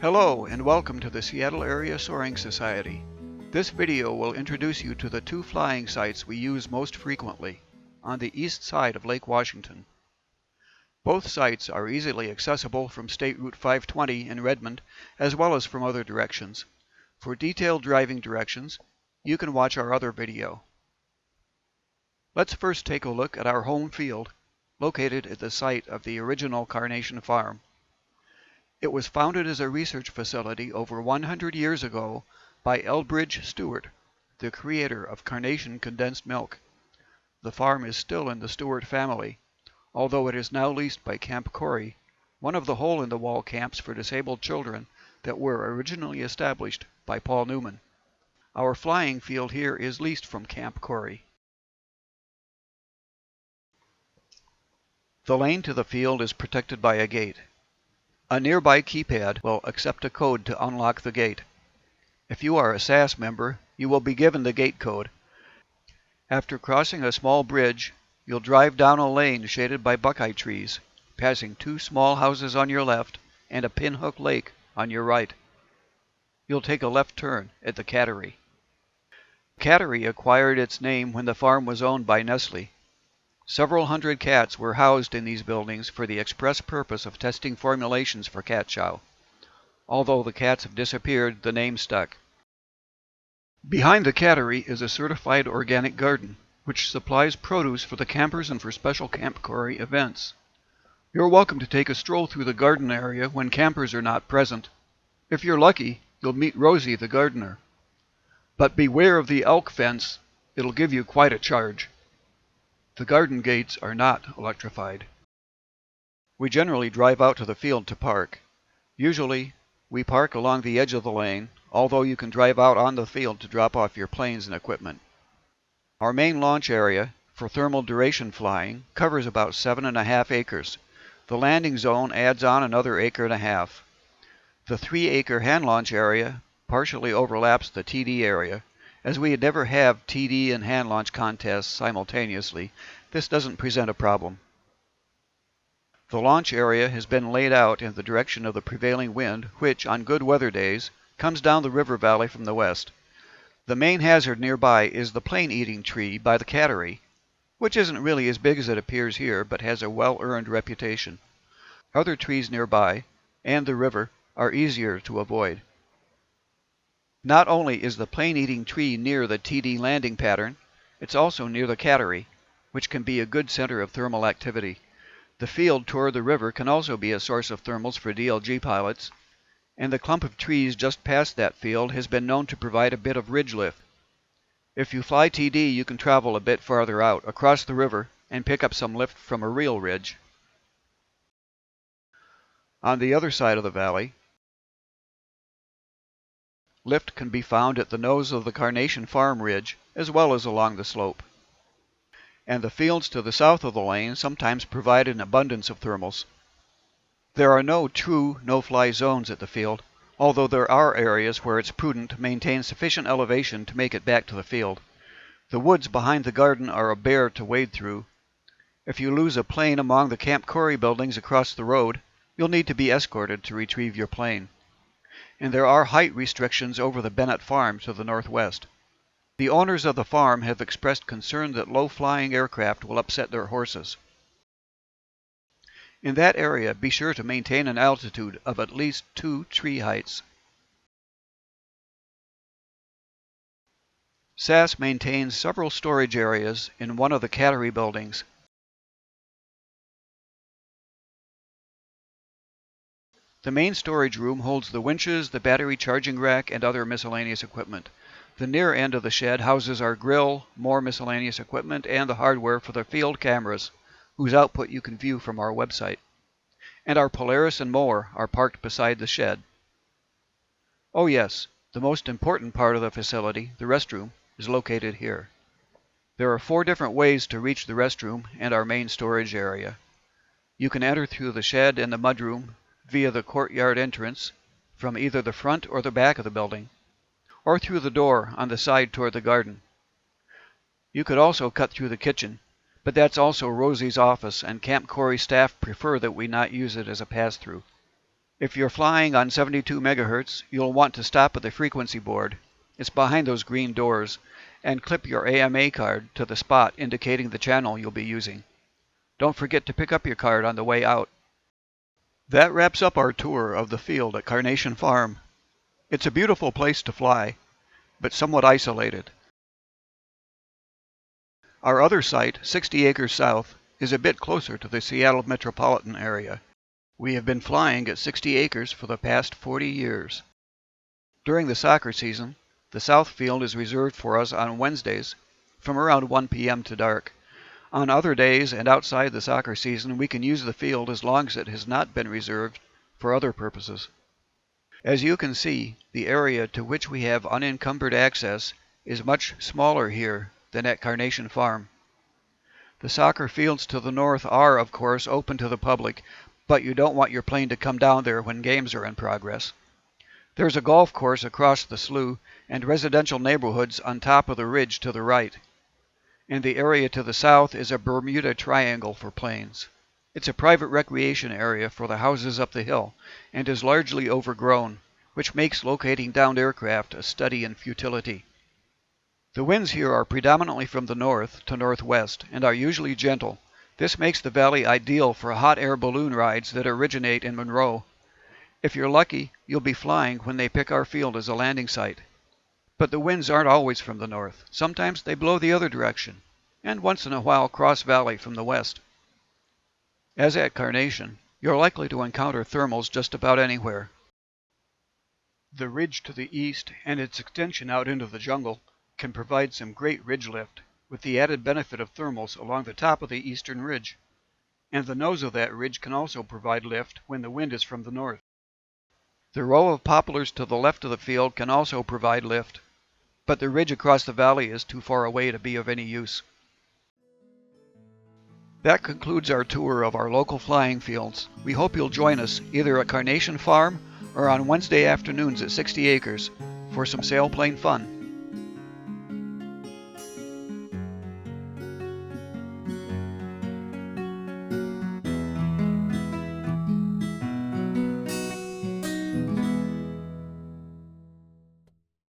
Hello and welcome to the Seattle Area Soaring Society. This video will introduce you to the two flying sites we use most frequently on the east side of Lake Washington. Both sites are easily accessible from State Route 520 in Redmond as well as from other directions. For detailed driving directions, you can watch our other video. Let's first take a look at our home field, located at the site of the original Carnation Farm. It was founded as a research facility over 100 years ago by Elbridge Stewart, the creator of Carnation condensed milk. The farm is still in the Stewart family, although it is now leased by Camp Corey, one of the hole-in-the-wall camps for disabled children that were originally established by Paul Newman. Our flying field here is leased from Camp Corey. The lane to the field is protected by a gate. A nearby keypad will accept a code to unlock the gate. If you are a SASS member, you will be given the gate code. After crossing a small bridge, you'll drive down a lane shaded by buckeye trees, passing two small houses on your left and a pinhook lake on your right. You'll take a left turn at the cattery. The cattery acquired its name when the farm was owned by Nestle. Several hundred cats were housed in these buildings for the express purpose of testing formulations for cat chow. Although the cats have disappeared, the name stuck. Behind the cattery is a certified organic garden, which supplies produce for the campers and for special Camp Corey events. You're welcome to take a stroll through the garden area when campers are not present. If you're lucky, you'll meet Rosie the gardener. But beware of the elk fence, it'll give you quite a charge. The garden gates are not electrified. We generally drive out to the field to park. Usually, we park along the edge of the lane, although you can drive out on the field to drop off your planes and equipment. Our main launch area, for thermal duration flying, covers about 7.5 acres. The landing zone adds on another 1.5 acres. The 3-acre hand launch area partially overlaps the TD area. As we never have TD and hand launch contests simultaneously, this doesn't present a problem. The launch area has been laid out in the direction of the prevailing wind, which, on good weather days, comes down the river valley from the west. The main hazard nearby is the plane-eating tree by the cattery, which isn't really as big as it appears here, but has a well-earned reputation. Other trees nearby, and the river, are easier to avoid. Not only is the plane-eating tree near the TD landing pattern, it's also near the cattery, which can be a good center of thermal activity. The field toward the river can also be a source of thermals for DLG pilots, and the clump of trees just past that field has been known to provide a bit of ridge lift. If you fly TD, you can travel a bit farther out, across the river, and pick up some lift from a real ridge. On the other side of the valley, lift can be found at the nose of the Carnation Farm ridge, as well as along the slope. And the fields to the south of the lane sometimes provide an abundance of thermals. There are no true no-fly zones at the field, although there are areas where it's prudent to maintain sufficient elevation to make it back to the field. The woods behind the garden are a bear to wade through. If you lose a plane among the Camp Corey buildings across the road, you'll need to be escorted to retrieve your plane. And there are height restrictions over the Bennett Farm to the northwest. The owners of the farm have expressed concern that low-flying aircraft will upset their horses. In that area, be sure to maintain an altitude of at least 2 tree heights. SASS maintains several storage areas in one of the cattery buildings. The main storage room holds the winches, the battery charging rack, and other miscellaneous equipment. The near end of the shed houses our grill, more miscellaneous equipment, and the hardware for the field cameras, whose output you can view from our website. And our Polaris and mower are parked beside the shed. Oh yes, the most important part of the facility, the restroom, is located here. There are 4 different ways to reach the restroom and our main storage area. You can enter through the shed and the mudroom via the courtyard entrance from either the front or the back of the building, or through the door on the side toward the garden. You could also cut through the kitchen, but that's also Rosie's office, and Camp Corey staff prefer that we not use it as a pass-through. If you're flying on 72 megahertz, you'll want to stop at the frequency board. It's behind those green doors, and clip your AMA card to the spot indicating the channel you'll be using. Don't forget to pick up your card on the way out. That wraps up our tour of the field at Carnation Farm. It's a beautiful place to fly, but somewhat isolated. Our other site, 60 acres south, is a bit closer to the Seattle metropolitan area. We have been flying at 60 acres for the past 40 years. During the soccer season, the south field is reserved for us on Wednesdays from around 1 p.m. to dark. On other days and outside the soccer season, we can use the field as long as it has not been reserved for other purposes. As you can see, the area to which we have unencumbered access is much smaller here than at Carnation Farm. The soccer fields to the north are, of course, open to the public, but you don't want your plane to come down there when games are in progress. There's a golf course across the slough and residential neighborhoods on top of the ridge to the right. And the area to the south is a Bermuda Triangle for planes. It's a private recreation area for the houses up the hill and is largely overgrown, which makes locating downed aircraft a study in futility. The winds here are predominantly from the north to northwest and are usually gentle. This makes the valley ideal for hot air balloon rides that originate in Monroe. If you're lucky, you'll be flying when they pick our field as a landing site. But the winds aren't always from the north. Sometimes they blow the other direction, and once in a while cross valley from the west. As at Carnation, you're likely to encounter thermals just about anywhere. The ridge to the east and its extension out into the jungle can provide some great ridge lift, with the added benefit of thermals along the top of the eastern ridge. And the nose of that ridge can also provide lift when the wind is from the north. The row of poplars to the left of the field can also provide lift, but the ridge across the valley is too far away to be of any use. That concludes our tour of our local flying fields. We hope you'll join us either at Carnation Farm or on Wednesday afternoons at 60 acres for some sailplane fun.